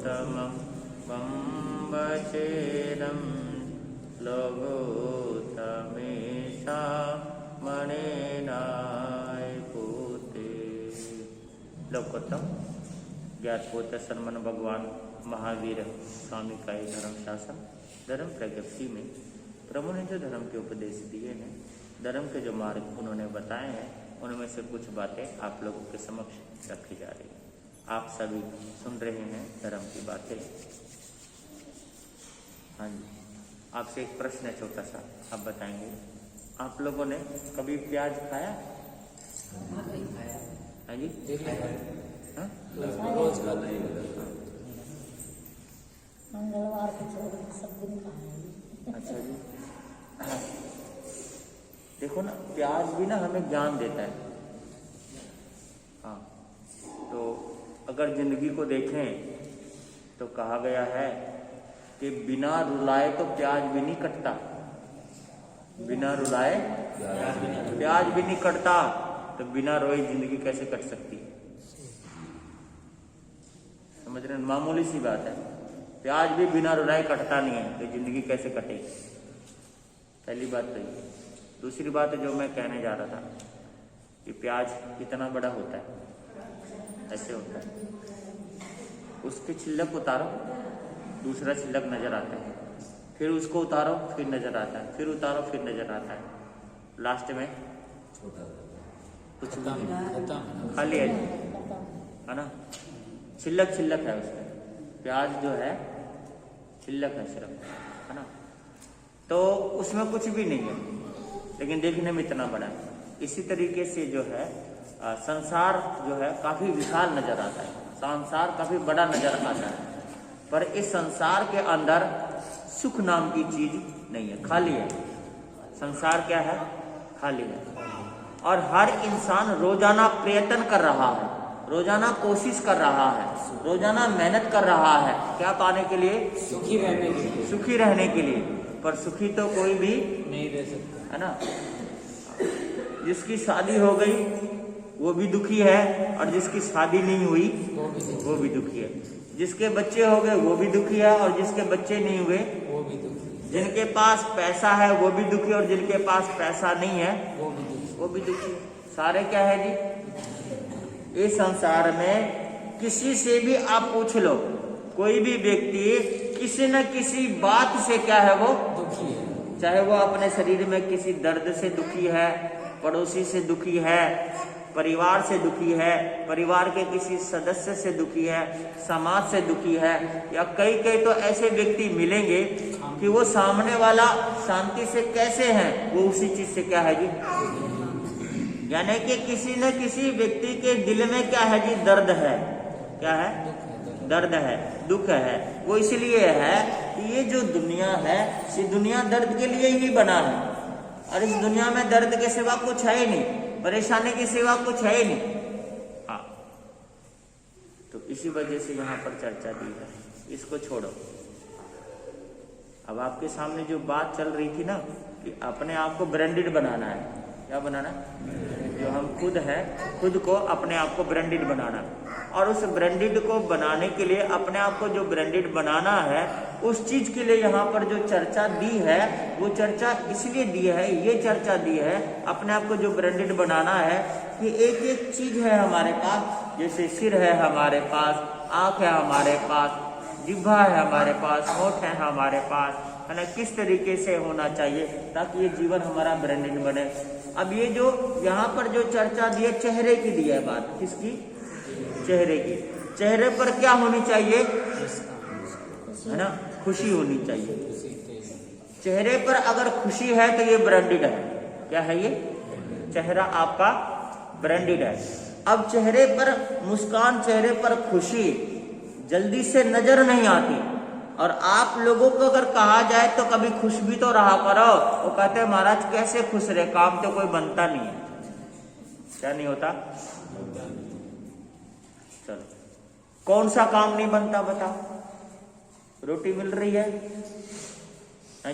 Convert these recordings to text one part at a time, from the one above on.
लोगोत्तमं वम्बचेदं लोगोत्तमेशा मणेनाय पूते। लोकोत्तम ज्ञातपोत शर्मन भगवान महावीर स्वामी का ये धर्म शासन धर्म प्रज्ञप्ति में प्रभु ने जो धर्म के उपदेश दिए हैं, धर्म के जो मार्ग उन्होंने बताए हैं, उनमें से कुछ बातें आप लोगों के समक्ष रखी जा रही है। आप सभी सुन रहे हैं धर्म की बातें। हाँ जी, आपसे एक प्रश्न है छोटा सा, आप बताएंगे, आप लोगों ने कभी प्याज खाया? हाँ जी, हाँ? मंगलवार को छोड़ सब दिन खाया। अच्छा जी, देखो ना, प्याज भी ना हमें ज्ञान देता है। हाँ, तो अगर जिंदगी को देखें तो कहा गया है कि बिना रुलाए तो प्याज भी नहीं कटता। बिना रुलाए प्याज भी नहीं कटता, तो बिना रोए जिंदगी कैसे कट सकती है? समझ रहे हैं? मामूली सी बात है। प्याज भी बिना रुलाए कटता नहीं है, तो जिंदगी कैसे कटेगी? पहली बात तो ये। दूसरी बात जो मैं कहने जा रहा था कि प्याज कितना बड़ा होता है, ऐसे होता है, उसके छिलक उतारो, दूसरा छिलक नजर आता है, फिर उसको उतारो, फिर नजर आता है, फिर उतारो, फिर नजर आता है, लास्ट में कुछ खाली है ना? छिलक छिलक है उसमें। प्याज जो है छिलक है सिर्फ, है ना? तो उसमें कुछ भी नहीं है, लेकिन देखने में इतना बड़ा है। इसी तरीके से जो है संसार जो है काफी विशाल नजर आता है, संसार काफी बड़ा नजर आता है, पर इस संसार के अंदर सुख नाम की चीज नहीं है, खाली है। संसार क्या है? खाली है। और हर इंसान रोजाना प्रयत्न कर रहा है, रोजाना कोशिश कर रहा है, रोजाना मेहनत कर रहा है, क्या पाने के लिए? सुखी रहने के लिए। सुखी रहने के लिए, पर सुखी तो कोई भी नहीं रह सकता, है ना? जिसकी शादी हो गई वो भी दुखी है, और जिसकी शादी नहीं हुई वो भी दुखी है। जिसके बच्चे हो गए वो भी दुखी है, और जिसके बच्चे नहीं हुए वो भी दुखी है। जिनके पास पैसा है वो भी दुखी, और जिनके पास पैसा नहीं है वो भी दुखी। सारे क्या है जी? इस संसार में किसी से भी आप पूछ लो, कोई भी व्यक्ति किसी न किसी बात से क्या है? वो दुखी है। चाहे वो अपने शरीर में किसी दर्द से दुखी है, पड़ोसी से दुखी है, परिवार से दुखी है, परिवार के किसी सदस्य से दुखी है, समाज से दुखी है, या कई कई तो ऐसे व्यक्ति मिलेंगे कि वो सामने वाला शांति से कैसे हैं, वो उसी चीज से क्या है जी? यानी कि किसी न किसी व्यक्ति के दिल में क्या है जी? दर्द है। क्या है? दर्द है, दुख है। वो इसलिए है कि ये जो दुनिया है, ये दुनिया दर्द के लिए ही बना है, और इस दुनिया में दर्द के सिवा कुछ है ही नहीं, परेशानी के सिवा कुछ है ही नहीं। हाँ, तो इसी वजह से यहाँ पर चर्चा दी है। इसको छोड़ो। अब आपके सामने जो बात चल रही थी ना कि अपने आप को ब्रांडेड बनाना है। क्या बनाना? जो हम खुद हैं, खुद को अपने आप को ब्रांडेड बनाना, और उस ब्रांडेड को बनाने के लिए, अपने आप को जो ब्रांडेड बनाना है, उस चीज के लिए यहाँ पर जो चर्चा दी है, वो चर्चा इसलिए दी है, ये चर्चा दी है अपने आप को जो ब्रांडेड बनाना है कि एक एक चीज है हमारे पास, जैसे सिर है हमारे पास, आंख है हमारे पास, जिह्वा है हमारे पास, होठ है हमारे पास, है ना? किस तरीके से होना चाहिए ताकि ये जीवन हमारा ब्रांडेड बने। अब ये जो यहाँ पर जो चर्चा दी है, चेहरे की दी है बात। किसकी? चेहरे की। चेहरे पर क्या होनी चाहिए? है ना? खुशी होनी चाहिए। चेहरे पर अगर खुशी है तो ये ब्रांडेड है। क्या है ये? चेहरा आपका ब्रांडेड है। अब चेहरे पर मुस्कान, चेहरे पर खुशी जल्दी से नजर नहीं आती, और आप लोगों को अगर कहा जाए तो कभी खुश भी तो रहा करो, वो कहते हैं महाराज कैसे खुश रहे, काम तो कोई बनता नहीं है। क्या नहीं होता? चलो, कौन सा काम नहीं बनता बताओ? रोटी मिल रही है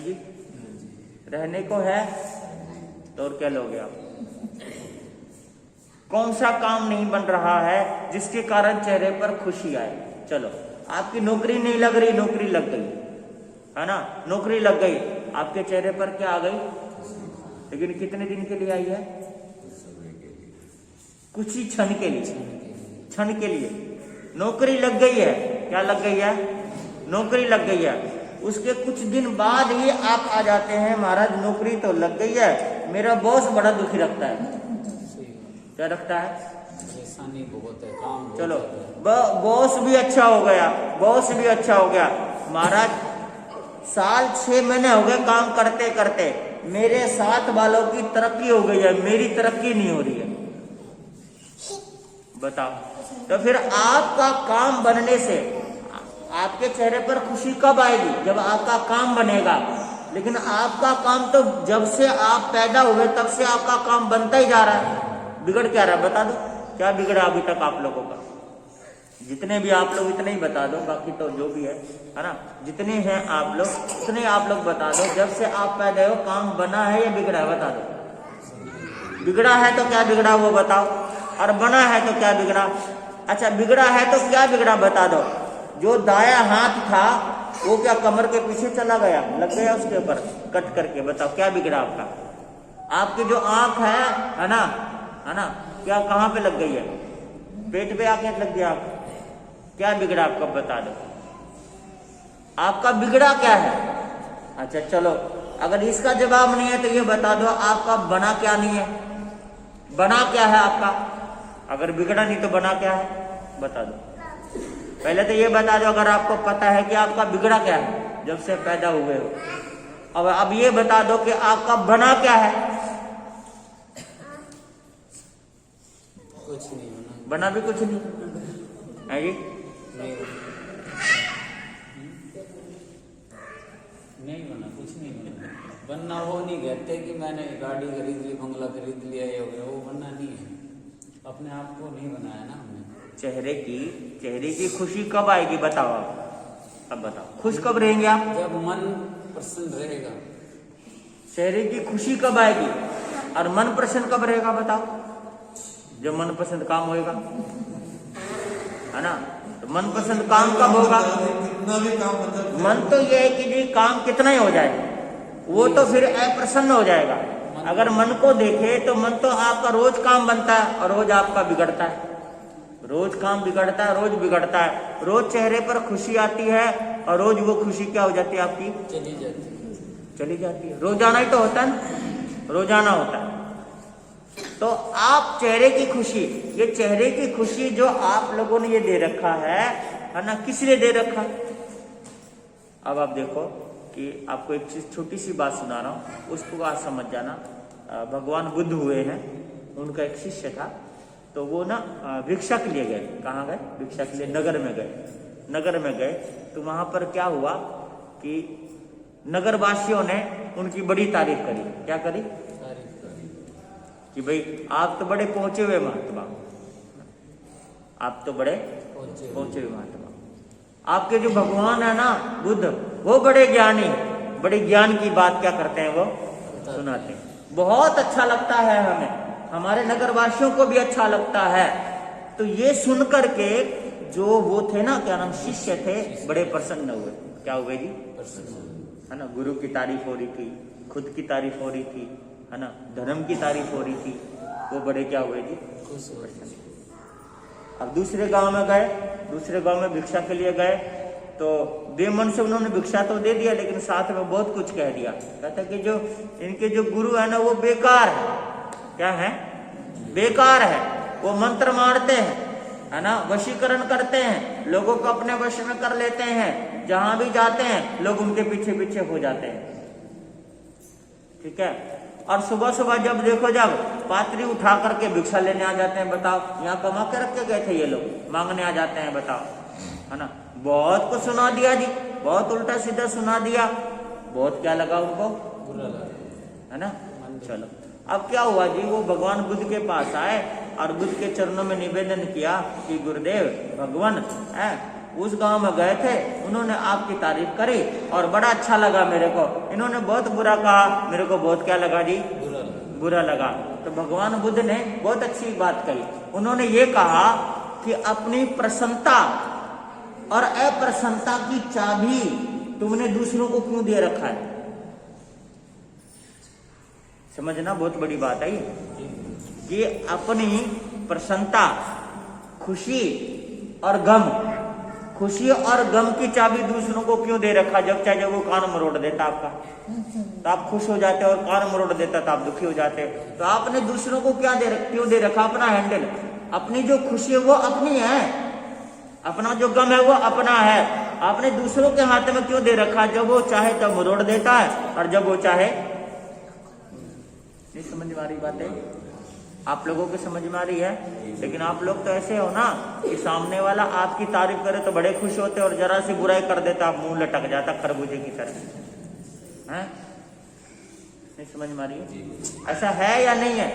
जी, रहने को है, तो और क्या लोगे आप? कौन सा काम नहीं बन रहा है जिसके कारण चेहरे पर खुशी आए? चलो, आपकी नौकरी नहीं लग रही, नौकरी लग गई, है ना, नौकरी लग गई, आपके चेहरे पर क्या आ गई, लेकिन कितने दिन के लिए आई है, कुछ ही क्षण के लिए, क्षण के लिए नौकरी लग गई है। क्या लग गई है, नौकरी लग गई है। उसके कुछ दिन बाद ही आप आ जाते हैं, महाराज नौकरी तो लग गई है, मेरा बॉस बड़ा दुखी रखता है। क्या रखता है, परेशानी बहुत है, काम चलो बॉस भी अच्छा हो गया, बॉस भी अच्छा हो गया, महाराज साल 6 महीने हो गए काम करते करते, मेरे साथ वालों की तरक्की हो गई है, मेरी तरक्की नहीं हो रही है, बताओ। तो फिर आपका काम बनने से आपके चेहरे पर खुशी कब आएगी, जब आपका काम बनेगा। लेकिन आपका काम तो जब से आप पैदा हुए तब से आपका काम बनता ही जा रहा है, बिगड़ क्या रहा है, बता दो क्या बिगड़ा अभी तक आप लोगों का, जितने भी आप लोग इतने ही बता दो, बाकी तो जो भी है ना, जितने हैं आप लोग उतने आप लोग बता दो, जब से आप पैदा हो काम बना है या बिगड़ा है, बता दो। बिगड़ा है तो क्या बिगड़ा वो बताओ, और बना है तो क्या बिगड़ा। अच्छा बिगड़ा है तो क्या बिगड़ा बता दो। जो दाया हाथ था वो क्या कमर के पीछे चला गया, लग गया उसके ऊपर कट करके, बताओ क्या बिगड़ा आपका। आपकी जो आंख है ना, क्या कहाँ पे लग गई है, पेट पे आके लग गया आपको, क्या बिगड़ा आपका बता दो, आपका बिगड़ा क्या है। अच्छा चलो अगर इसका जवाब नहीं है तो ये बता दो आपका बना क्या नहीं है, बना क्या है आपका, अगर बिगड़ा नहीं तो बना क्या है बता दो। पहले तो ये बता दो अगर आपको पता है कि आपका बिगड़ा क्या है जब से पैदा हुए हो। अब ये बता दो कि आपका बना क्या है। कुछ नहीं बना भी कुछ नहीं है जी, नहीं बना, कुछ नहीं बना। बनना वो नहीं कहते कि मैंने गाड़ी खरीद ली, बंगला खरीद लिया, ये हो गया, वो बनना नहीं है, अपने आप को नहीं बनाया ना हमने। चेहरे की खुशी कब आएगी बताओ आप, अब बताओ खुश कब रहेंगे आप, जब मन प्रसन्न रहेगा। चेहरे की खुशी कब आएगी और मन प्रसन्न कब रहेगा बताओ, जब मन पसंद काम होएगा, है ना। तो मन पसंद काम कब होगा, कितना भी काम मतलब मन तो ये है कि जी काम कितना ही हो जाए, वो तो फिर अप्रसन्न हो जाएगा। अगर मन को देखे तो मन तो आपका रोज काम बनता है और रोज आपका बिगड़ता है, रोज काम बिगड़ता है, रोज बिगड़ता है, रोज चेहरे पर खुशी आती है और रोज वो खुशी क्या हो जाती है आपकी, चली जाती है। रोजाना ही तो होता है ना, रोजाना होता है। तो आप चेहरे की खुशी, ये चेहरे की खुशी जो आप लोगों ने ये दे रखा है ना, किस लिए दे रखा। अब आप देखो कि आपको एक चीज छोटी सी बात सुना रहा हूँ, उसको आप समझ जाना। भगवान बुद्ध हुए हैं, उनका एक शिष्य था, तो वो ना भिक्षा के लिए गए। कहाँ गए, भिक्षा के लिए नगर में गए। नगर में गए तो वहां पर क्या हुआ कि नगरवासियों ने उनकी बड़ी तारीफ करी। क्या करी, कि भाई आप तो बड़े पहुंचे हुए महात्मा, आप तो बड़े पहुंचे हुए महात्मा। आपके जो भगवान है ना बुद्ध, वो बड़े ज्ञानी, बड़े ज्ञान की बात क्या करते हैं, वो सुनाते हैं। बहुत अच्छा लगता है हमें, हमारे नगरवासियों को भी अच्छा लगता है। तो ये सुन करके जो वो थे ना, क्या नाम, शिष्य थे, बड़े प्रसन्न हुए। क्या हुए जी, है ना। गुरु की तारीफ हो रही थी, खुद की तारीफ हो रही थी, है ना, धर्म की तारीफ हो रही थी, वो बड़े क्या हुए जी, प्रसन्न। अब दूसरे गांव में गए, दूसरे गांव में भिक्षा के लिए गए, तो बेमन से उन्होंने भिक्षा तो दे दिया, लेकिन साथ में बहुत कुछ कह दिया। कहता कि जो इनके जो गुरु है ना वो बेकार है। क्या है, बेकार है। वो मंत्र मारते हैं, है ना, वशीकरण करते हैं, लोगों को अपने वश में कर लेते हैं, जहां भी जाते हैं लोग उनके पीछे पीछे हो जाते हैं। ठीक है। और सुबह सुबह जब देखो, जब पात्री उठा करके भिक्षा लेने आ जाते हैं, बताओ, यहाँ कमा के रख के गए थे ये लोग, मांगने आ जाते हैं, बताओ, है ना। बहुत कुछ सुना दिया जी, बहुत उल्टा सीधा सुना दिया, बहुत क्या लगा उनको, बुरा लगा, है ना। चलो अब क्या हुआ जी, वो भगवान बुद्ध के पास आए और बुद्ध के चरणों में निवेदन किया कि गुरुदेव भगवान है, उस गांव में गए थे, उन्होंने आपकी तारीफ करी और बड़ा अच्छा लगा मेरे को, इन्होंने बहुत बुरा कहा, मेरे को बहुत क्या लगा जी, बुरा लगा। तो भगवान बुद्ध ने बहुत अच्छी बात कही, उन्होंने ये कहा कि अपनी प्रसन्नता और अप्रसन्नता की चाबी तुमने दूसरों को क्यों दे रखा है? समझना बहुत बड़ी बात है ये अपनी प्रसन्नता, खुशी और गम की चाबी दूसरों को क्यों दे रखा? जब चाहे जब वो कान मरोड़ देता आपका तो आप खुश हो जाते, और कान मरोड़ देता तो आप दुखी हो जाते। तो आपने दूसरों को क्यों दे रखा? अपना हैंडल, अपनी जो खुशी है वो अपनी है, अपना जो गम है वो अपना है। आपने दूसरों के हाथ में क्यों दे रखा? जब वो चाहे तब मरोड़ देता है, और जब वो चाहे। नहीं समझ में आ रही बात है? आप लोगों को समझ में आ रही है? लेकिन आप लोग तो ऐसे हो ना कि सामने वाला आपकी तारीफ करे तो बड़े खुश होते, और जरा सी बुराई कर देता आप मुंह लटक जाता खरबूजे की तरह। हैं? नहीं समझ में आ रही है? ऐसा है या नहीं है?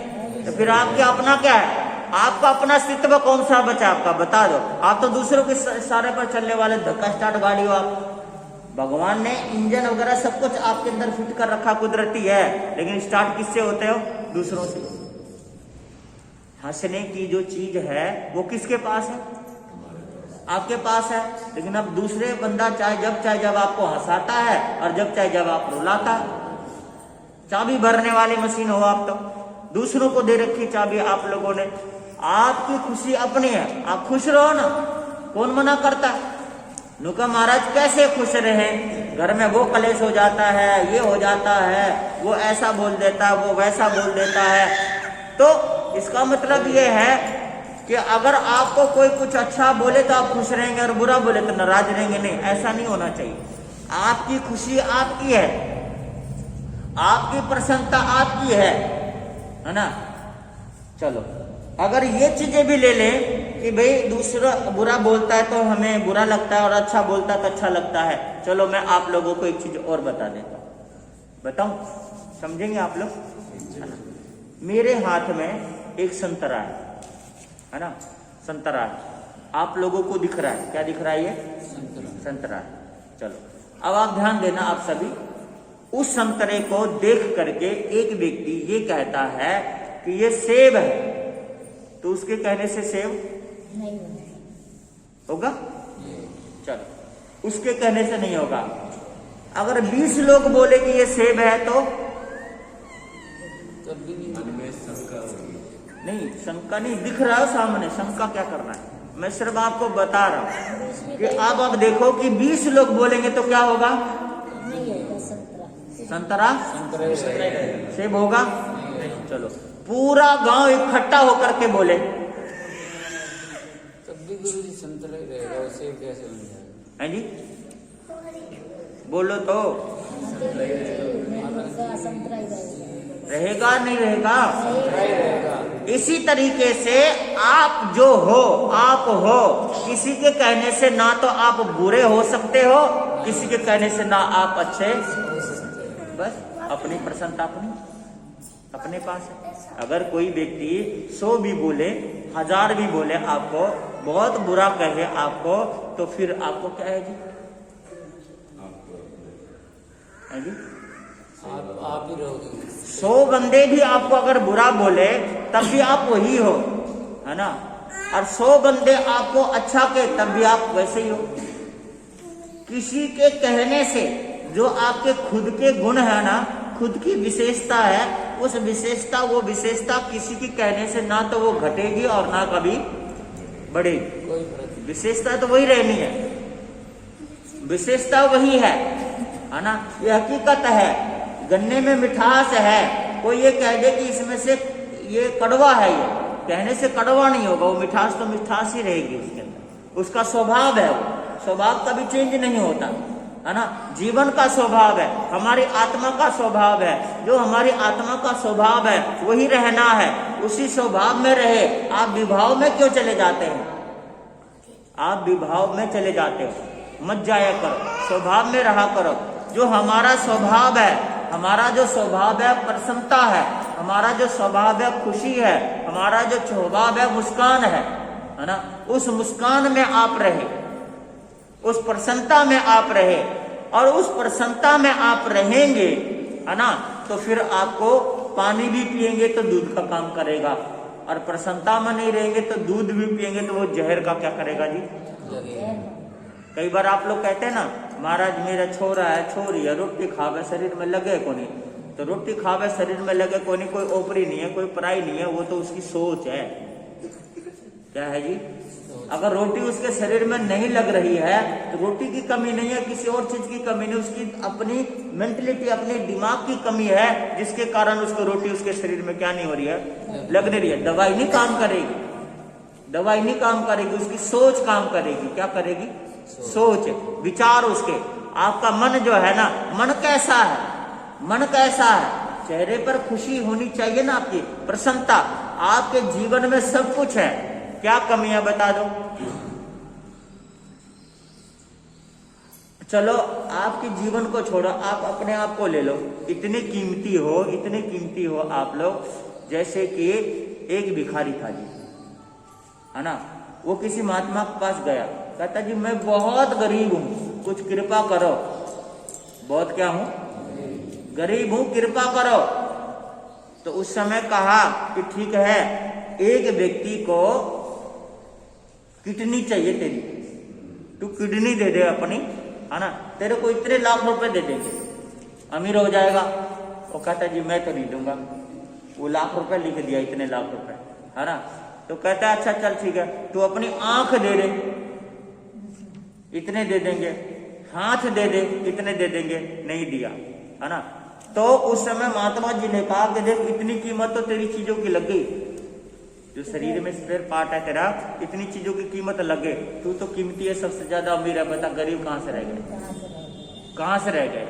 तो फिर आपके अपना क्या है? आपका अपना अस्तित्व कौन सा बचा आपका? बता दो। आप तो दूसरों के सारे पर चलने वाले धक्का स्टार्ट गाड़ी हो आप। भगवान ने इंजन वगैरह सब कुछ आपके अंदर फिट कर रखा, कुदरती है, लेकिन स्टार्ट किससे होते हो? दूसरों से। हंसने की जो चीज है वो किसके पास है? आपके पास है। लेकिन अब दूसरे बंदा चाहे जब आपको हंसाता है, और जब चाहे जब आप रुलाता है। चाबी भरने वाली मशीन हो आप तो। दूसरों को दे रखी चाबी आप लोगों ने। आपकी खुशी अपनी है, आप खुश रहो ना, कौन मना करता है? नुका महाराज कैसे खुश रहे? घर में वो कलेश हो जाता है, ये हो जाता है, वो ऐसा बोल देता है, वो वैसा बोल देता है। तो इसका मतलब ये है कि अगर आपको कोई कुछ अच्छा बोले तो आप खुश रहेंगे, और बुरा बोले तो नाराज रहेंगे। नहीं, ऐसा नहीं होना चाहिए। आपकी खुशी आपकी है, आपकी प्रसन्नता आपकी है ना? चलो, अगर ये चीजें भी ले लें कि भाई दूसरा बुरा बोलता है तो हमें बुरा लगता है, और अच्छा बोलता है तो अच्छा लगता है। चलो मैं आप लोगों को एक चीज और बता देता हूं। बताऊं? समझेंगे आप लोग? है ना? मेरे हाथ में एक संतरा है ना? संतरा है, आप लोगों को दिख रहा है। क्या दिख रहा है? ये संतरा है। चलो, अब आप ध्यान देना, आप सभी। उस संतरे को देख करके एक व्यक्ति ये कहता है कि ये सेब है, तो उसके कहने से सेब नहीं होगा? चलो, उसके कहने से नहीं होगा। अगर 20 लोग बोले कि ये सेब है तो नहीं, शंका नहीं। दिख रहा है सामने, शंका क्या करना है? मैं सिर्फ आपको बता रहा हूं कि अब आप देखो कि 20 लोग बोलेंगे तो क्या होगा? नहीं होगा संतरा। संतरा सेब होगा? चलो, पूरा गांव इकट्ठा होकर के बोले तब भी गुरु जी संतरा ही रहेगा, सेब कैसे बन जाएगा? है जी? बोलो तो। संतरा ही रहेगा नहीं रहेगा? रहेगा। इसी तरीके से आप जो हो, आप हो, किसी के कहने से ना तो आप बुरे हो सकते हो, किसी के कहने से ना आप अच्छे। बस अपनी प्रसन्नता अपने पास है। अगर कोई व्यक्ति 100 भी बोले, 1000 भी बोले, आपको बहुत बुरा कहे आपको, तो फिर आपको क्या है जी? है जी? आप ही रहोगे। 100 बंदे भी आपको अगर बुरा बोले तब भी आप वही हो, है ना? और 100 बंदे आपको अच्छा कहे तब भी आप वैसे ही हो। किसी के कहने से जो आपके खुद के गुण है ना, खुद की विशेषता है, उस विशेषता, वो विशेषता किसी की कहने से ना तो वो घटेगी और ना कभी बढ़ेगी। कोई फर्क विशेषता तो वही रहनी है, विशेषता वही है ना? ये हकीकत है। गन्ने में मिठास है, कोई ये कह दे कि इसमें से ये कड़वा है, ये कहने से कड़वा नहीं होगा, वो मिठास तो मिठास ही रहेगी उसके अंदर। उसका स्वभाव है, वो स्वभाव कभी चेंज नहीं होता, है ना? जीवन का स्वभाव है, हमारी आत्मा का स्वभाव है। जो हमारी आत्मा का स्वभाव है वही रहना है, उसी स्वभाव में रहे। आप विभाव में क्यों चले जाते हैं? आप विभाव में चले जाते हो, मत जाया करो, स्वभाव में रहा करो। जो हमारा स्वभाव है, हमारा जो स्वभाव है प्रसन्नता है, हमारा जो स्वभाव है खुशी है, हमारा जो स्वभाव है मुस्कान है ना? उस मुस्कान में आप रहे, उस प्रसन्नता में आप रहे, और उस प्रसन्नता में आप रहेंगे, है ना? तो फिर आपको पानी भी पिएंगे तो दूध का काम करेगा, और प्रसन्नता में नहीं रहेंगे तो दूध भी पिएंगे तो वो जहर का क्या करेगा जी? कई बार आप लोग कहते हैं ना, महाराज मेरा छोरा है छोरी है, रोटी खावे शरीर में लगे को नहीं। तो रोटी खावे शरीर में लगे को नहीं, कोई ओपरी नहीं है, कोई पराई नहीं है, वो तो उसकी सोच है। क्या है जी? अगर रोटी उसके शरीर में नहीं लग रही है तो रोटी की कमी नहीं है, किसी और चीज की कमी नहीं, उसकी अपनी मेंटलिटी, अपने दिमाग की कमी है, जिसके कारण उसको रोटी उसके शरीर में क्या नहीं हो रही है, लग नहीं रही है। दवाई नहीं काम करेगी, दवाई नहीं काम करेगी, उसकी सोच काम करेगी। क्या करेगी? सोच, विचार उसके। आपका मन जो है ना, मन कैसा है? मन कैसा है? चेहरे पर खुशी होनी चाहिए ना, आपकी प्रसन्नता। आपके जीवन में सब कुछ है, क्या कमी है बता दो। चलो आपके जीवन को छोड़ो, आप अपने आप को ले लो। इतने कीमती हो, इतने कीमती हो आप लोग, जैसे कि एक भिखारी था जी, है ना, वो किसी महात्मा के पास गया, कहता जी मैं बहुत गरीब हूं, कुछ कृपा करो। बहुत क्या हूं? गरीब हूं, कृपा करो। तो उस समय कहा कि ठीक है, एक व्यक्ति को किडनी चाहिए तेरी, तू किडनी दे दे अपनी, है ना, तेरे को इतने लाख रुपए दे देंगे, अमीर हो जाएगा। वो कहता जी मैं तो नहीं दूंगा। वो लाख रुपए लिख दिया, इतने लाख रुपए, है ना। तो कहता है अच्छा चल ठीक है, तू अपनी आंख दे दे, इतने दे देंगे। हाथ दे दे, इतने दे देंगे। नहीं दिया, है ना। तो उस समय महात्मा जी ने कहा कि देख इतनी कीमत तो तेरी चीजों की लग गई, जो शरीर में स्पेयर पार्ट है तेरा, इतनी चीजों की कीमत लगे, तू तो कीमती है, सबसे ज्यादा अमीर है, बता गरीब कहां से रह गए? कहां से रह गए?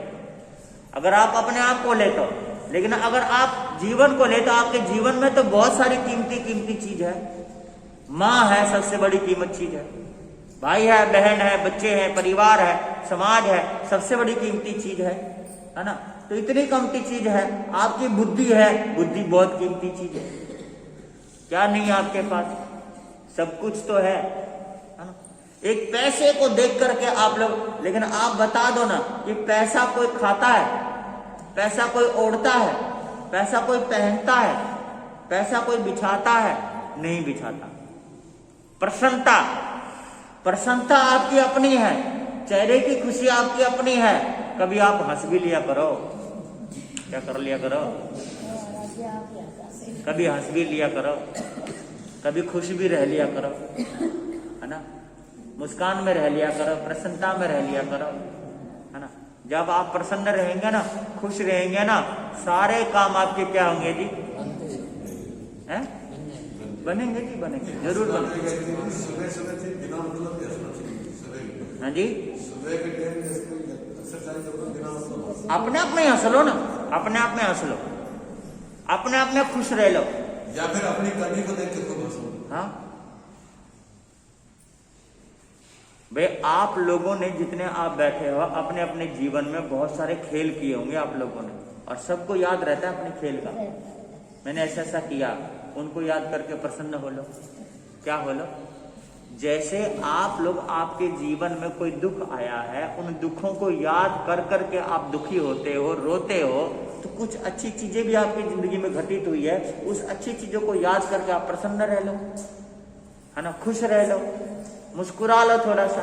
अगर आप अपने आप को ले तो, लेकिन अगर आप जीवन को ले तो आपके जीवन में तो बहुत सारी कीमती कीमती चीज है। माँ है सबसे बड़ी कीमत चीज है, भाई है, बहन है, बच्चे हैं, परिवार है, समाज है, सबसे बड़ी कीमती चीज है ना। तो इतनी कीमती चीज है। आपकी बुद्धि है, बुद्धि बहुत कीमती चीज है। क्या नहीं है आपके पास? सब कुछ तो है ना। एक पैसे को देख करके आप लोग, लेकिन आप बता दो ना कि पैसा कोई खाता है, पैसा कोई ओढ़ता है, पैसा कोई पहनता है, पैसा कोई बिछाता है? नहीं बिछाता। प्रसन्नता, प्रसन्नता आपकी अपनी है, चेहरे की खुशी आपकी अपनी है। कभी आप हंस भी लिया करो, क्या कर लिया करो, कभी हंस भी लिया करो, कभी खुश भी रह लिया करो, है ना। मुस्कान में रह लिया करो, प्रसन्नता में रह लिया करो, है ना। जब आप प्रसन्न रहेंगे ना, खुश रहेंगे ना, सारे काम आपके क्या होंगे जी? हैं? बनेंगे जी, बनेंगे, जरूर बनेंगे। सुबह सुबह से बिना मतलब के हंसना चाहिए, सुबह। हाँ जी, सुबह के टाइम एक्सरसाइज करो बिना मतलब। अपने आप में हंस लो ना, अपने आप में हंस लो, अपने आप में खुश रह लो, या फिर अपनी कमी को देख के खुद हंसो। हाँ भाई, आप लोगों ने जितने आप बैठे हो अपने अपने जीवन में बहुत सारे खेल किए होंगे आप लोगों ने, और सबको याद रहता है अपने खेल का। मैंने ऐसा ऐसा किया, उनको याद करके प्रसन्न हो लो। क्या हो लो? जैसे आप लोग, आपके जीवन में कोई दुख आया है, उन दुखों को याद कर करके आप दुखी होते हो, रोते हो, तो कुछ अच्छी चीजें भी आपकी जिंदगी में घटित हुई है, उस अच्छी चीजों को याद करके आप प्रसन्न रह लो, है ना, खुश रह लो, मुस्कुरा लो थोड़ा सा।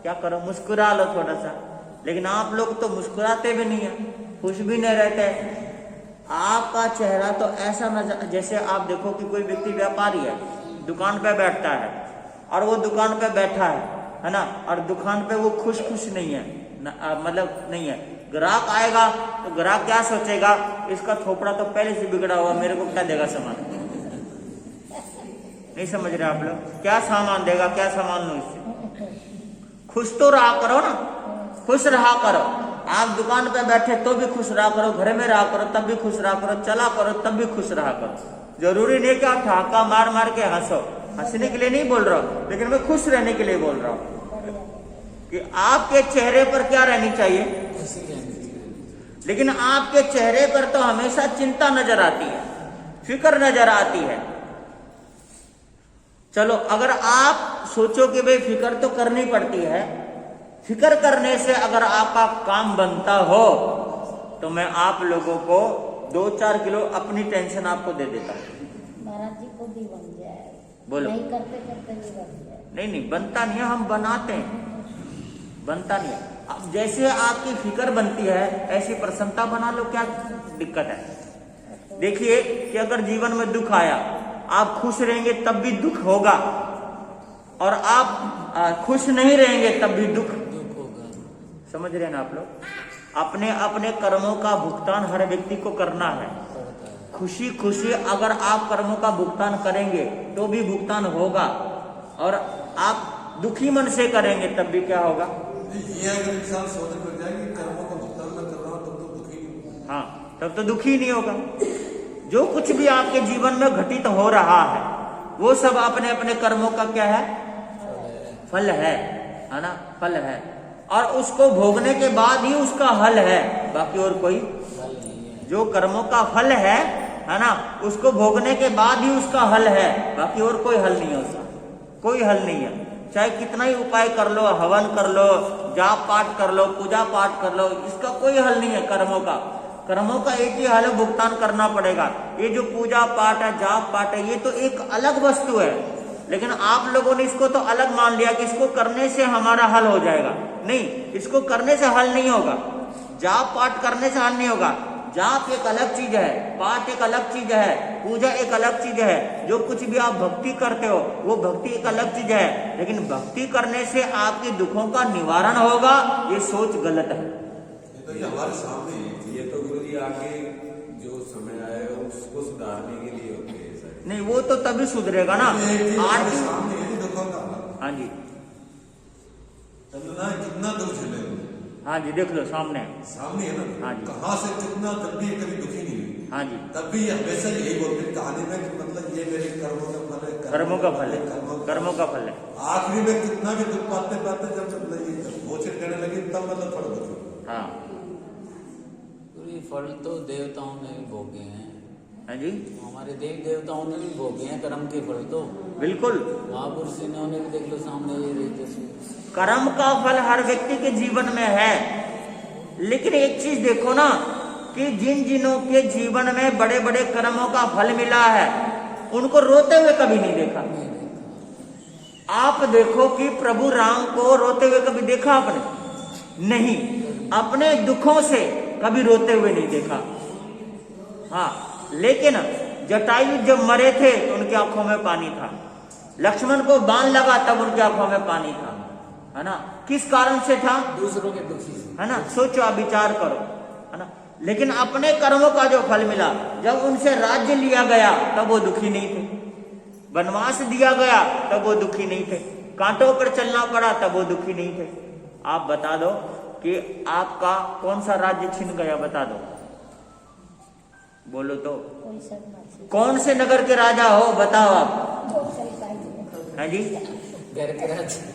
क्या करो? मुस्कुरा लो थोड़ा सा। लेकिन आप लोग तो मुस्कुराते भी नहीं है, खुश भी नहीं रहते। आपका चेहरा तो ऐसा नजर, जैसे आप देखो कि कोई व्यक्ति व्यापारी है, दुकान पे बैठता है, और वो दुकान पे बैठा है ना, और दुकान पे वो खुश नहीं है, मतलब नहीं है। ग्राहक आएगा तो ग्राहक क्या सोचेगा, इसका थोपड़ा तो पहले से बिगड़ा हुआ, मेरे को क्या देगा सामान? नहीं समझ रहे आप लोग? क्या सामान देगा, क्या सामान लो इससे? खुश तो रहा करो ना, खुश रहा करो। आप दुकान पे बैठे तो भी खुश रहा करो, घर में रहा करो तब भी खुश रहा करो, चला करो तब भी खुश रहा करो। जरूरी नहीं कि आप ठहाका मार मार के हंसो, हंसने के लिए नहीं बोल रहा हूं, लेकिन मैं खुश रहने के लिए बोल रहा हूं कि आपके चेहरे पर क्या रहनी चाहिए? लेकिन आपके चेहरे पर तो हमेशा चिंता नजर आती है, फिक्र नजर आती है। चलो अगर आप सोचो कि भाई फिक्र तो करनी पड़ती है, फिक्र करने से अगर आपका काम बनता हो तो मैं आप लोगों को 2-4 किलो अपनी टेंशन आपको दे देता हूं। महाराज जी को भी बन जाए, बोलो। नहीं करते करते भी बन जाए। नहीं बनता नहीं है, हम बनाते हैं। बनता नहीं है। अब जैसे आपकी फिक्र बनती है ऐसी प्रसन्नता बना लो, क्या दिक्कत है। देखिए कि अगर जीवन में दुख आया, आप खुश रहेंगे तब भी दुख होगा, और आप खुश नहीं रहेंगे तब भी दुख होगा। समझ रहे हैं ना आप लोग। अपने अपने कर्मों का भुगतान हर व्यक्ति को करना है। खुशी खुशी अगर आप कर्मों का भुगतान करेंगे तो भी भुगतान होगा, और आप दुखी मन से करेंगे तब भी क्या होगा। ये अगर इंसान सोचने लग जाए कि कर्मों का भुगतान मैं कर रहा हूँ तब तो दुखी नहीं हूँ। हाँ, तब तो दुखी नहीं होगा। जो कुछ भी आपके जीवन में घटित हो रहा है वो सब अपने अपने कर्मों का क्या है, फल है ना, फल है। और उसको भोगने के बाद ही उसका हल है, बाकी और कोई जो कर्मों का फल है ना, उसको भोगने के बाद ही उसका हल है, बाकी और कोई हल नहीं है उसका, कोई हल नहीं है। चाहे कितना ही उपाय कर लो, हवन कर लो, जाप पाठ कर लो, पूजा पाठ कर लो, इसका कोई हल नहीं है कर्मों का। कर्मों का एक ही हल है, भुगतान करना पड़ेगा। ये जो पूजा पाठ है, जाप पाठ है, ये तो एक अलग वस्तु है, लेकिन आप लोगों ने इसको तो अलग मान लिया कि इसको करने से हमारा हल हो जाएगा। नहीं, इसको करने से हल नहीं होगा, जाप पाठ करने से हल नहीं होगा। जाप एक अलग चीज है, पाठ एक अलग चीज है, पूजा एक अलग चीज है। जो कुछ भी आप भक्ति करते हो वो भक्ति एक अलग चीज है, लेकिन भक्ति करने से आपके दुखों का निवारण होगा, ये सोच गलत है। तो ये हमारे सामने है। ये तो गुरुजी आगे जो समय आएगा उसको सुधारने के लिए होते हैं सारे। नहीं, वो तो तभी सुधरेगा ना। हमारे सामने है दुखों का। हाँ जी, चंदना कितना दुख झेले, हाँ जी, देख लो सामने सामने है ना। हाँ जी। कहाँ से कितना, तब भी ये कभी दुखी नहीं हुई। हाँ जी, तब भी ये हमेशा यही बोलते हैं कहानी में कि मतलब ये मेरे कर्मों का फल है, कर्मों का फल है, कर्मों का फल है। आखिरी में कितना भी दुख पाते पाते जब मतलब ये घोषित करने लगे तब मतलब फल बचे। हाँ पूरी फल तो देवताओं ने भी भोगे हैं। हाँ जी, हमारे देवी देवताओं ने भी भोगे हैं कर्म के फल तो। बिल्कुल। महापुरुष इन्होंने भी देख लो सामने ये रही तस्वीर। कर्म का फल हर व्यक्ति के जीवन में है, लेकिन एक चीज देखो ना कि जिन जिनों के जीवन में बड़े बड़े कर्मों का फल मिला है उनको रोते हुए कभी नहीं देखा। आप देखो कि प्रभु राम को रोते हुए कभी देखा आपने? नहीं, अपने दुखों से कभी रोते हुए नहीं देखा। हाँ, लेकिन जटायु जब मरे थे तो उनकी आंखों में पानी था, लक्ष्मण को बाण लगा तब उनकी आंखों में पानी था, है ना। किस कारण से था? दूसरों के दुखी, है ना। सोचो, आप विचार करो, है ना। लेकिन अपने कर्मों का जो फल मिला, जब उनसे राज्य लिया गया तब वो दुखी नहीं थे, वनवास दिया गया तब वो दुखी नहीं थे, कांटों पर चलना पड़ा तब वो दुखी नहीं थे। आप बता दो कि आपका कौन सा राज्य छिन गया, बता दो, बोलो तो। कोई सब मत। कौन से नगर के राजा हो, बताओ आप। है जी, घर के राजा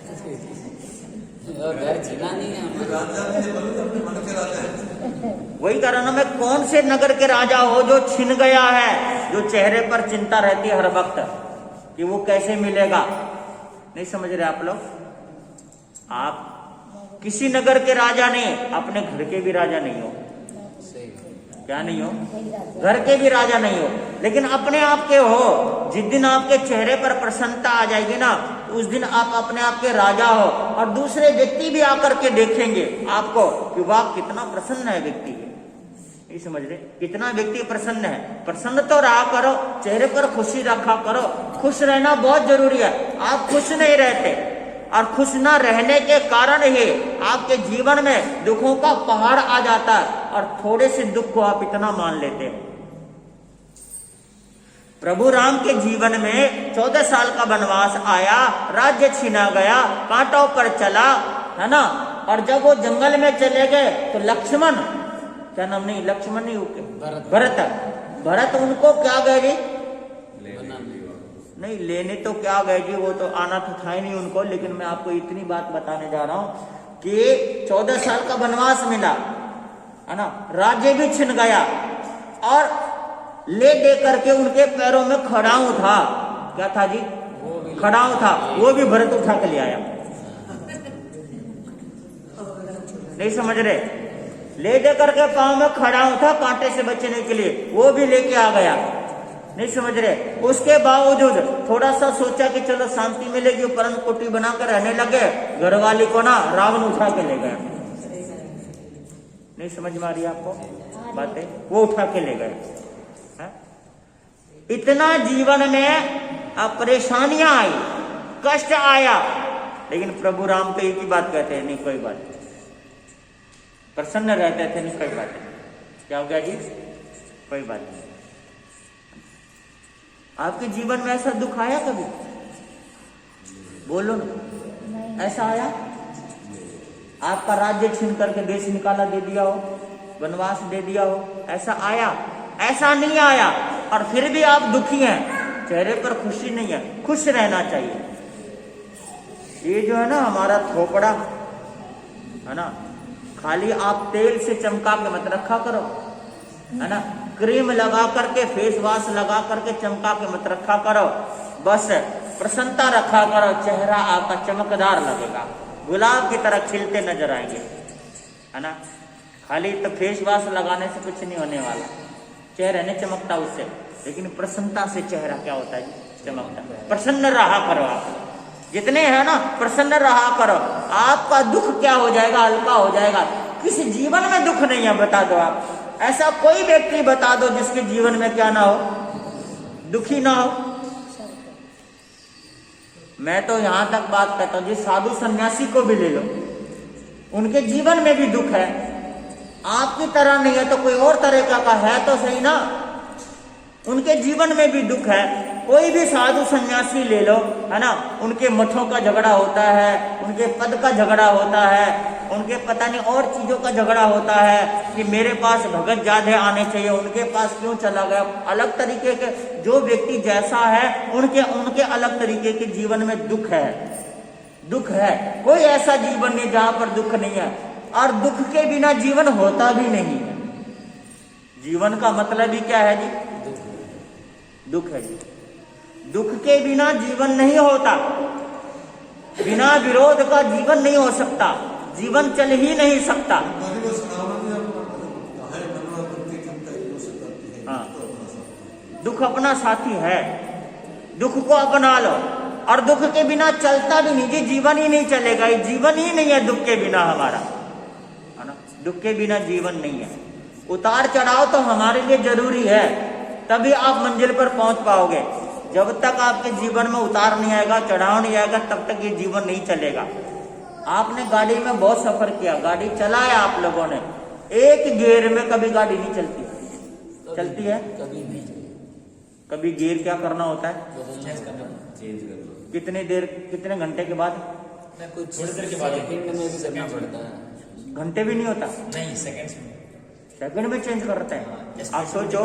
और घर छीना नहीं है हमारे। राजा ने बोले तो अपने मन के राजा है। वही कारण में कौन से नगर के राजा हो जो छिन गया है, जो चेहरे पर चिंता रहती है हर वक्त कि वो कैसे मिलेगा। नहीं समझ रहे आप लोग। आप किसी नगर के राजा नहीं, अपने घर के भी राजा नहीं हो। सही। क्या नहीं हो? घर के भी राजा नहीं हो, लेकिन अपने आप के हो। जिस दिन आपके चेहरे पर प्रसन्नता आ जाएगी ना, उस दिन आप अपने आप के राजा हो, और दूसरे व्यक्ति भी आकर के देखेंगे आपको कि वाह कितना प्रसन्न है व्यक्ति। नहीं समझ रहे? कितना व्यक्ति प्रसन्न है। प्रसन्न तो रहा करो, चेहरे पर खुशी रखा करो। खुश रहना बहुत जरूरी है। आप खुश नहीं रहते, और खुश ना रहने के कारण ही आपके जीवन में दुखों का पहाड़ आ जाता है, और थोड़े से दुख को आप इतना मान लेते हो। प्रभु राम के जीवन में 14 साल का वनवास आया, राज्य छीना गया, कांटों पर चला, है ना। और जब वो जंगल में चले गए तो लक्ष्मण, क्या नाम, नहीं लक्ष्मण नहीं, ओके, भरत उनको क्या गए जी? नहीं, लेने तो क्या गए जी, वो तो आना तो था ही नहीं उनको। लेकिन मैं आपको इतनी बात बताने जा रहा हूं कि 14 साल का वनवास मिला, है ना, राज्य भी छिन गया, और ले दे करके उनके पैरों में खड़ाऊ था। क्या था जी? खड़ाऊ था, वो भी भरत उठा के ले आया। नहीं समझ रहे? ले दे करके पांव में खड़ाऊ था कांटे से बचने के लिए, वो भी लेके आ गया। नहीं समझ रहे। उसके बावजूद थोड़ा सा सोचा कि चलो शांति मिलेगी, परम कोटी बनाकर रहने लगे, घरवाली को ना रावण उठा के ले गया। नहीं समझ में आ रही आपको बातें? वो उठा के ले गए। इतना जीवन में परेशानियां आई, कष्ट आया, लेकिन प्रभु राम तो एक ही बात कहते हैं, नहीं कोई बात नहीं, प्रसन्न रहते थे, नहीं कोई बात नहीं। क्या हो गया जी? कोई बात नहीं। आपके जीवन में ऐसा दुख आया कभी? बोलो ना, ऐसा आया? आपका राज्य छीन करके देश निकाला दे दिया हो, वनवास दे दिया हो, ऐसा आया? ऐसा नहीं आया, और फिर भी आप दुखी हैं, चेहरे पर खुशी नहीं है। खुश रहना चाहिए। ये जो है ना हमारा थोपड़ा है ना, खाली आप तेल से चमका के मत रखा करो, है ना, क्रीम लगा करके, फेस वॉश लगा करके चमका के मत रखा करो, बस प्रसन्नता रखा करो, चेहरा आपका चमकदार लगेगा, गुलाब की तरह खिलते नजर आएंगे, है ना। खाली तो फेस वॉश लगाने से कुछ नहीं होने वाला, चेहरा नहीं चमकता उससे, लेकिन प्रसन्नता से चेहरा क्या होता है, चमकता। प्रसन्न रहा करो, आप जितने हैं ना प्रसन्न रहा करो, आपका दुख क्या हो जाएगा, हल्का हो जाएगा। किसी जीवन में दुख नहीं है, बता दो आप, ऐसा कोई व्यक्ति बता दो जिसके जीवन में क्या ना हो, दुखी ना हो। मैं तो यहां तक बात कहता हूं, जिस साधु सन्यासी को भी ले लो, उनके जीवन में भी दुख है। आपकी तरह नहीं है तो कोई और तरह का है तो सही ना, उनके जीवन में भी दुख है। कोई भी साधु सन्यासी ले लो, है ना, उनके मठों का झगड़ा होता है, उनके पद का झगड़ा होता है, उनके पता नहीं और चीजों का झगड़ा होता है कि मेरे पास भगत ज्यादा आने चाहिए, उनके पास क्यों चला गया। अलग तरीके के जो व्यक्ति जैसा है, उनके अलग तरीके के जीवन में दुख है, दुख है। कोई ऐसा जीवन नहीं जहां पर दुख नहीं है, और दुख के बिना जीवन होता भी नहीं है। जीवन का मतलब ही क्या है जी, दुख है जी। दुख के बिना जीवन नहीं होता, बिना विरोध का जीवन नहीं हो सकता, जीवन चल ही नहीं सकता। हाँ, दुख अपना साथी है, दुख को अपना लो, और दुख के बिना चलता भी नहीं जी, जीवन ही नहीं चलेगा, ये जीवन ही नहीं है दुख के बिना हमारा, है ना। दुख के बिना जीवन नहीं है। उतार चढ़ाव तो हमारे लिए जरूरी है, तभी आप मंजिल पर पहुंच पाओगे। जब तक आपके जीवन में उतार नहीं आएगा, चढ़ाव नहीं आएगा, तब तक ये जीवन नहीं चलेगा। आपने गाड़ी में बहुत सफर किया, गाड़ी चलाया आप लोगों ने, एक गियर में कभी गाड़ी नहीं चलती, चलती है कभी नहीं, कभी गियर क्या करना होता है, चेंज करना, कितने देर, कितने घंटे के बाद, कुछ थोड़ी देर के बाद सेकंड में भी करना पड़ता है, घंटे भी नहीं होता, नहीं सेकंड में चेंज करते हैं। आप सोचो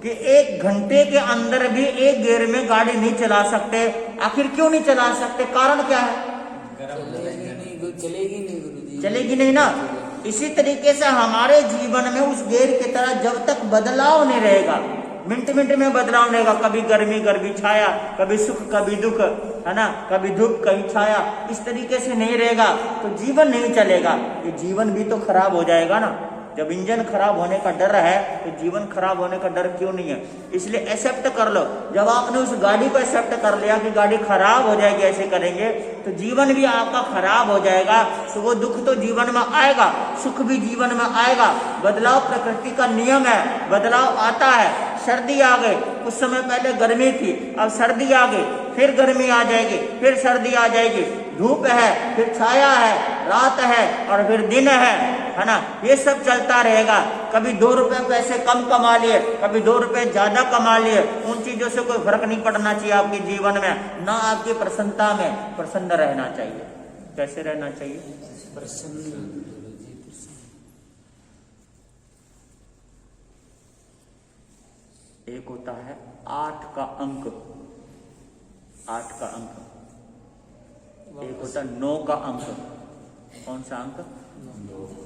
कि एक घंटे के अंदर भी एक गियर में गाड़ी नहीं चला सकते। आखिर क्यों नहीं चला सकते, कारण क्या है, चलेगी नहीं गुरुजी, चलेगी नहीं ना। इसी तरीके से हमारे जीवन में उस गियर की तरह जब तक बदलाव नहीं रहेगा, मिनट मिनट में बदलाव नहीं रहेगा, कभी गर्मी कभी छाया, कभी सुख कभी दुख, है ना, कभी धूप कभी छाया, इस तरीके से नहीं रहेगा तो जीवन नहीं चलेगा। ये जीवन भी तो खराब हो जाएगा ना। जब इंजन खराब होने का डर है तो जीवन खराब होने का डर क्यों नहीं है। इसलिए एक्सेप्ट कर लो। जब आपने उस गाड़ी को एक्सेप्ट कर लिया कि गाड़ी खराब हो जाएगी, ऐसे करेंगे तो जीवन भी आपका खराब हो जाएगा, तो वो दुख तो जीवन में आएगा, सुख भी जीवन में आएगा। बदलाव प्रकृति का नियम है, बदलाव आता है। सर्दी आ गई, कुछ समय पहले गर्मी थी, अब सर्दी आ गई, फिर गर्मी आ जाएगी, फिर सर्दी आ जाएगी, धूप है, फिर छाया है, रात है, और फिर दिन है ना। ये सब चलता रहेगा। कभी 2 रुपए पैसे कम कमा लिए, कभी 2 रुपए ज्यादा कमा लिए, उन चीजों से कोई फर्क नहीं पड़ना चाहिए आपके जीवन में, ना आपकी प्रसन्नता में। प्रसन्न रहना चाहिए। कैसे रहना चाहिए, प्रसन्न। एक होता है 8 का अंक, 8 का अंक, एक होता है 9 का अंक। कौन सा अंक,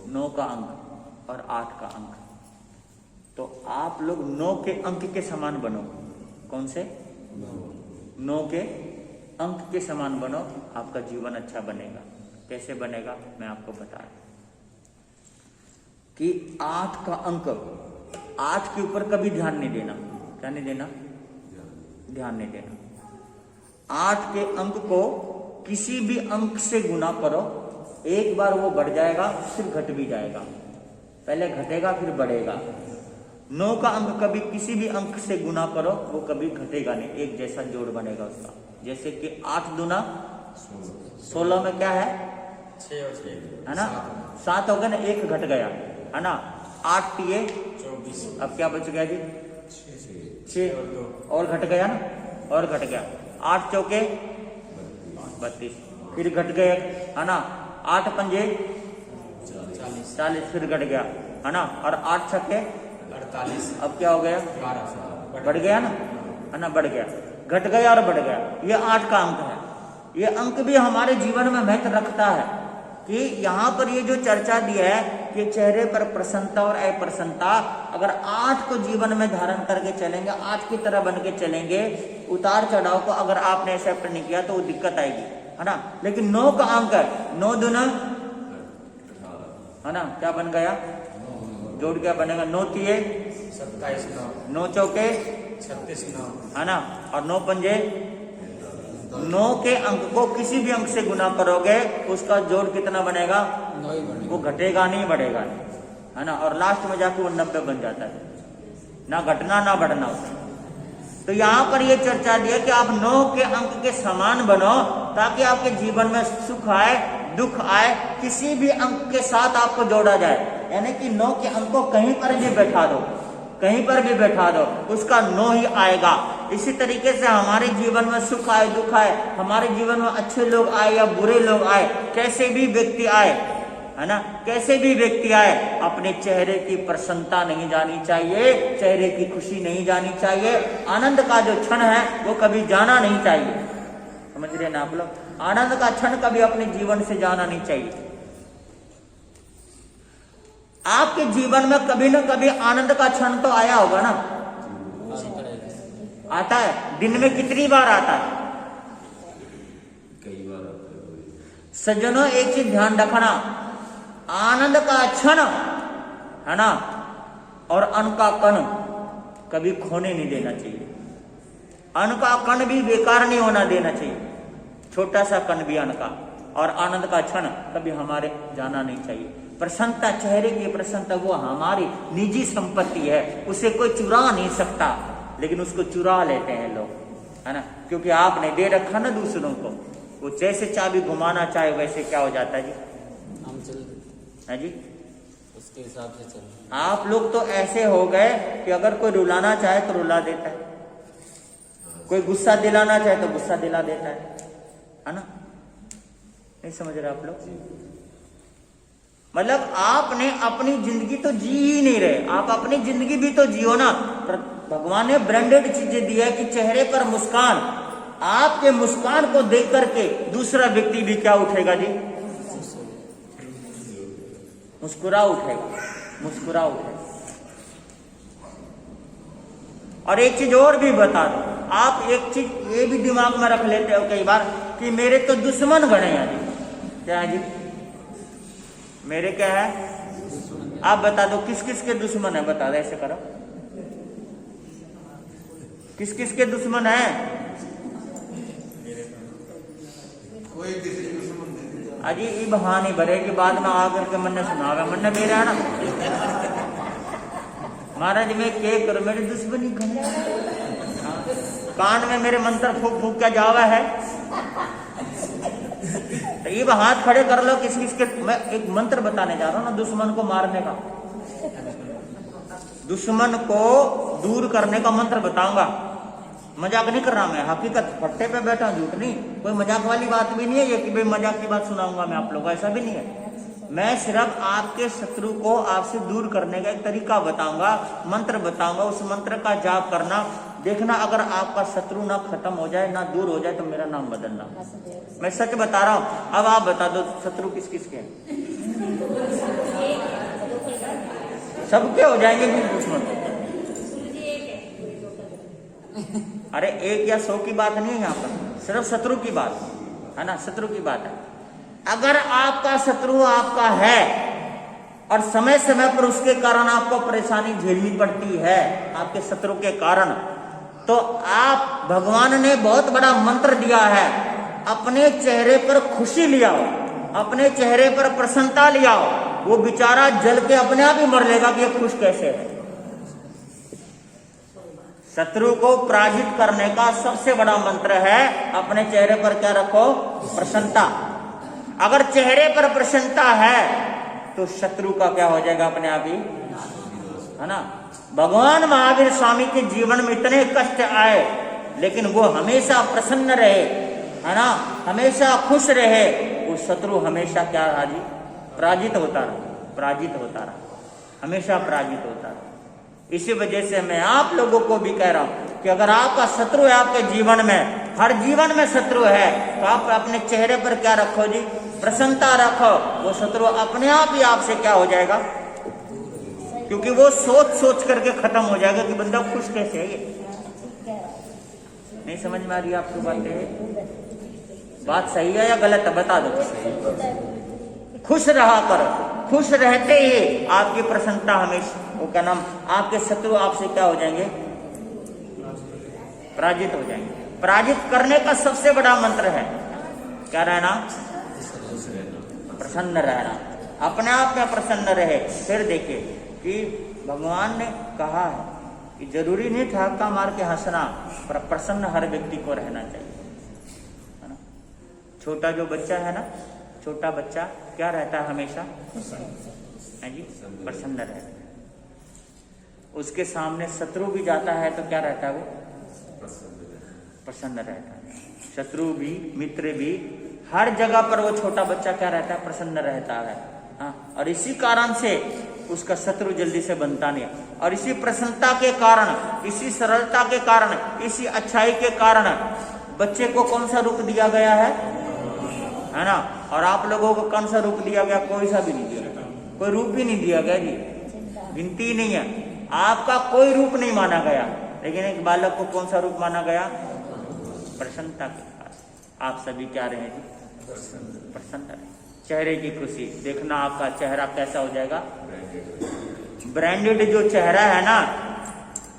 9 का अंक और 8 का अंक। तो आप लोग 9 के अंक के समान बनो। कौन से, 9 के अंक के समान बनो, आपका जीवन अच्छा बनेगा। कैसे बनेगा मैं आपको बता रहा कि 8 का अंक, 8 के ऊपर कभी ध्यान नहीं देना। क्या नहीं देना, ध्यान नहीं देना। 8 के अंक को किसी भी अंक से गुना करो, एक बार वो बढ़ जाएगा फिर घट भी जाएगा, पहले घटेगा फिर बढ़ेगा। 9 का अंक कभी किसी भी अंक से गुना करो, वो कभी घटेगा नहीं, एक जैसा जोड़ बनेगा उसका। जैसे कि 8 दूना 16 में क्या है 6 और 6 है ना, 7 हो गया ना, 1 घट गया है ना। 8 टिए 24, अब क्या बच गया जी 6 और घट गया ना, और घट गया। 8 चौके 32 फिर घट गए है ना। 8 पंजे 40 फिर घट गया है ना। और 8 छक्के 48, अब क्या हो गया 12, बढ़ गया ना, है ना, बढ़ गया, घट गया और बढ़ गया। ये 8 का अंक है। ये अंक भी हमारे जीवन में महत्व रखता है कि यहाँ पर ये जो चर्चा दी है कि चेहरे पर प्रसन्नता और अप्रसन्नता, अगर 8 को जीवन में धारण करके चलेंगे, 8 की तरह बन के चलेंगे, उतार चढ़ाव को अगर आपने एक्सेप्ट नहीं किया तो वो दिक्कत आएगी, है ना। लेकिन 9 का अंक है, 9 दूना है ना, क्या बन गया, जोड़ क्या बनेगा, 9 तिये 27, 9 चौके 36, है ना, और 9 पंजे। 9 के अंक को किसी भी अंक से गुना करोगे, उसका जोड़ कितना बनेगा, 9 ही बनेगा। वो घटेगा नहीं बढ़ेगा नहीं, है ना। और लास्ट में जाके वो 90 बन जाता है, ना घटना ना बढ़ना उसमें। तो यहाँ पर ये चर्चा दी है कि आप 9 के अंक के समान बनो, ताकि आपके जीवन में सुख आए दुख आए, किसी भी अंक के साथ आपको जोड़ा जाए। यानी कि 9 के अंक को कहीं पर भी बैठा दो, कहीं पर भी बैठा दो, उसका 9 ही आएगा। इसी तरीके से हमारे जीवन में सुख आए दुख आए, हमारे जीवन में अच्छे लोग आए या बुरे लोग आए, कैसे भी व्यक्ति आए, है ना, कैसे भी व्यक्ति आए, अपने चेहरे की प्रसन्नता नहीं जानी चाहिए, चेहरे की खुशी नहीं जानी चाहिए, आनंद का जो क्षण है वो कभी जाना नहीं चाहिए। समझ रहे ना आप लोग, आनंद का क्षण कभी अपने जीवन से जाना नहीं चाहिए। आपके जीवन में कभी ना कभी आनंद का क्षण तो आया होगा ना, आता है, दिन में कितनी बार आता है, कई बार आता है। सज्जनों एक चीज ध्यान रखना, आनंद का क्षण है ना, और अन्न का कण कभी खोने नहीं देना चाहिए। अन्न का कण भी बेकार नहीं होना देना चाहिए, छोटा सा कण भी अन्न का, और आनंद का क्षण कभी हमारे जाना नहीं चाहिए। प्रसन्नता, चेहरे की प्रसन्नता वो हमारी निजी संपत्ति है, उसे कोई चुरा नहीं सकता, लेकिन उसको चुरा लेते हैं लोग, है ना, क्योंकि आपने दे रखा ना दूसरों को, वो जैसे चाबी घुमाना चाहे वैसे क्या हो जाता है जी, हम चल है जी, उसके हिसाब से चल। आप लोग तो ऐसे हो गए कि अगर कोई रुलाना चाहे तो रुला देता है, कोई गुस्सा दिलाना चाहे तो गुस्सा दिला देता है ना। नहीं समझ रहे आप लोग, मतलब आपने अपनी जिंदगी तो जी ही नहीं रहे, आप अपनी जिंदगी भी तो जियो ना। भगवान ने ब्रांडेड चीजें दी है कि चेहरे पर मुस्कान, आपके मुस्कान को देख करके दूसरा व्यक्ति भी क्या उठेगा जी, मुस्कुरा उठेगा, मुस्कुरा उठेगा। और एक चीज और भी बता दो, आप एक चीज ये भी दिमाग में रख लेते हो कई बार कि मेरे तो दुश्मन गणे हैं जी, क्या है जी, मेरे क्या है, आप बता दो किस किस के दुश्मन है, बता दो, ऐसे करो, किस किस के दुश्मन है, कोई किसी दुश्मन नहीं। अजी ये बहाने भरे कि बाद में आकर के मन ने सुनागा, मन ने मेरा ना महाराज मैं के करो, मेरे दुश्मनी कान में मेरे मंत्र फूक फूक क्या जावा है, तो ये हाथ खड़े कर लो किस किस के। मैं एक मंत्र बताने जा रहा हूं ना दुश्मन को मारने का, दुश्मन को दूर करने का मंत्र बताऊंगा। मजाक नहीं कर रहा मैं, हकीकत पट्टे पे बैठा, झूठ नहीं, कोई मजाक वाली बात भी नहीं है ये कि भाई मजाक की बात सुनाऊंगा मैं आप लोगों को, ऐसा भी नहीं है। मैं सिर्फ आपके शत्रु को आपसे दूर करने का एक तरीका बताऊंगा, मंत्र बताऊंगा, उस मंत्र का जाप करना, देखना अगर आपका शत्रु ना खत्म हो जाए ना दूर हो जाए तो मेरा नाम बदलना। मैं सच बता रहा हूं। अब आप बता दो शत्रु किस किस के, सबके हो जाएंगे दुश्मन। अरे 1 या 100 की बात नहीं है यहाँ पर, सिर्फ शत्रु की बात है ना, शत्रु की बात है। अगर आपका शत्रु आपका है और समय समय पर उसके कारण आपको परेशानी झेलनी पड़ती है, आपके शत्रु के कारण, तो आप भगवान ने बहुत बड़ा मंत्र दिया है, अपने चेहरे पर खुशी ले आओ, अपने चेहरे पर प्रसन्नता ले आओ। वो बेचारा जल के अपने आप ही मर लेगा कि ये खुश कैसे है। शत्रु को पराजित करने का सबसे बड़ा मंत्र है अपने चेहरे पर क्या रखो, प्रसन्नता। अगर चेहरे पर प्रसन्नता है तो शत्रु का क्या हो जाएगा, अपने आप ही, है ना। भगवान महावीर स्वामी के जीवन में इतने कष्ट आए लेकिन वो हमेशा प्रसन्न रहे, है ना, हमेशा खुश रहे। वो शत्रु हमेशा क्या रहा जी, पराजित होता रहा, पराजित होता रहा, हमेशा पराजित होता रहा। इसी वजह से मैं आप लोगों को भी कह रहा हूं कि अगर आपका शत्रु है आपके जीवन में, हर जीवन में शत्रु है, तो आप अपने चेहरे पर क्या रखो जी, प्रसन्नता रखो। वो शत्रु अपने आप ही आपसे क्या हो जाएगा, क्योंकि वो सोच सोच करके खत्म हो जाएगा कि बंदा खुश कैसे है। ये नहीं समझ में आ रही आपको बातें? बात सही है या गलत है, बता दो। खुश रहा करो, खुश रहते ही आपकी प्रसन्नता हमेशा, वो क्या नाम, आपके शत्रु आपसे क्या हो जाएंगे, पराजित हो जाएंगे। पराजित करने का सबसे बड़ा मंत्र है क्या, रहना, प्रसन्न रहना, अपने आप में प्रसन्न रहे। फिर देखिए कि भगवान ने कहा है कि जरूरी नहीं ठहाका मार के हंसना, पर प्रसन्न हर व्यक्ति को रहना चाहिए, है ना। छोटा जो बच्चा है ना, छोटा बच्चा क्या रहता है हमेशा, है जी, प्रसन्न रहता है। उसके सामने शत्रु भी जाता है तो क्या रहता है, वो प्रसन्न रहता है। शत्रु भी, मित्र भी, हर जगह पर वो छोटा बच्चा क्या रहता है, प्रसन्न रहता है। हाँ, और इसी कारण से उसका शत्रु जल्दी से बनता नहीं। और इसी प्रसन्नता के कारण, इसी सरलता के कारण, इसी अच्छाई के कारण बच्चे को कौन सा रूप दिया गया है ना। और आप लोगों को कौन सा रूप दिया गया, कोई सा भी नहीं दिया, कोई रूप ही नहीं दिया गया जी, गिनती नहीं है। आपका कोई रूप नहीं माना गया, लेकिन एक बालक को कौन सा रूप माना गया, प्रसन्नता के कारण। आप सभी क्या रहे जी, प्रसन्न रहे। चेहरे की खुशी देखना, आपका चेहरा कैसा हो जाएगा, ब्रांडेड जो चेहरा है ना,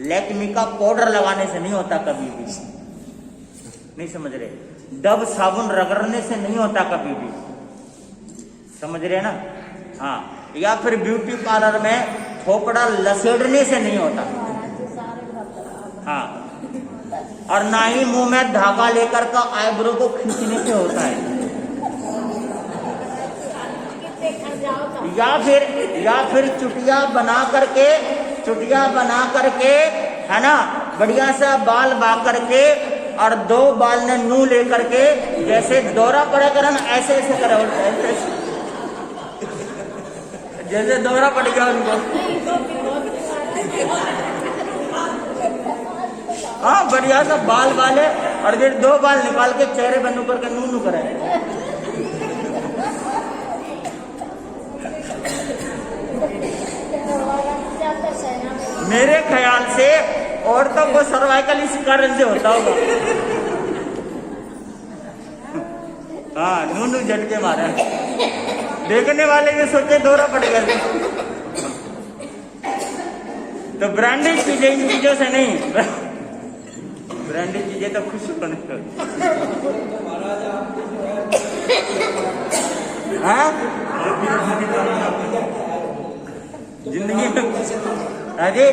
लैक्मी का पाउडर लगाने से नहीं होता कभी भी, नहीं समझ रहे, डब साबुन रगड़ने से नहीं होता कभी भी, समझ रहे ना। हाँ, या फिर ब्यूटी पार्लर में थोपड़ा लसेड़ने से नहीं होता। हाँ, और ना ही मुंह में धागा लेकर का आईब्रो को खींचने से होता है। या फिर चुटिया बना करके है ना, बढ़िया सा बाल बा करके और दो बाल ने नू लेकर के, जैसे दौरा पड़ा कर ऐसे ऐसे करे, जैसे दौरा पड़ गया उनको। हाँ, बढ़िया सा बाल वाले और फिर दो बाल निकाल के चेहरे बंद करके नू नू करे। मेरे ख्याल से औरतों को सर्वाइकल इसी कारण से होता होगा। हाँ, नू नू झटके मारा, देखने वाले ये सोचे दौरा पड़ गया। तो ब्रांडेड चीजें, इन चीजों से नहीं, ब्रांडेड चीजें तो खुश होने को। हाँ, जिंदगी में अरे